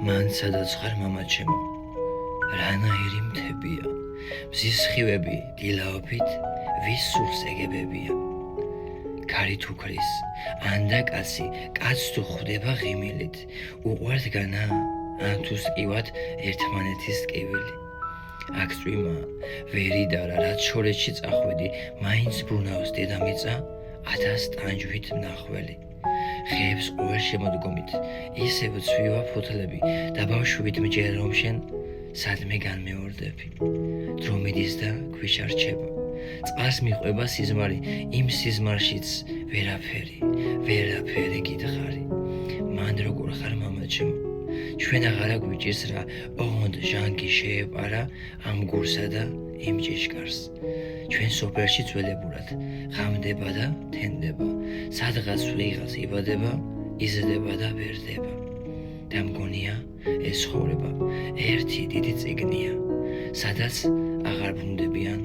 მან სადაც ხარ მამაჩემო, რანაირი მთებია, მზის სხივები დილაობით ვის სულს ეგებებია. ქარი თუ ქრის, ანდა კაცი, კაც თუ ხვდება ღიმილით, უყვარდგანა, ან თუ სკივად ერთმანეთის ტკივილი. აქ წვიმა ვერი დარა, რაც შორეთში წახვედი, მაინც ბრუნავს დედამიწა 1000 ტანჯვით მნახველი. ხეებს ყოველ შემოდგომით ისევ ცვივა ფოთლები და ბავშვით მჯერ რომ შენ სადმე განმეორდები. დრო მიდის და ქვიშა რჩება, წყალს მიყვება სიზმარი, იმ სიზმარშიც ვერაფერი გითხარი. მან როგორ ხარ მამაჩემო, ჩვენ აღარა გვიჭირს რა, ოღონდ ჟანგი შეეპარა ამ გურსა და იმ ჭიშკარს. ჩვენ სოფელში ძველებურად ღამდება და თენდება, სადღაც ვიღაც იბადება, იზრდება და ვერდება. და მგონია ეს ცხოვრება ერთი დიდი წიგნია, სადაც აღარ ბრუნდებიან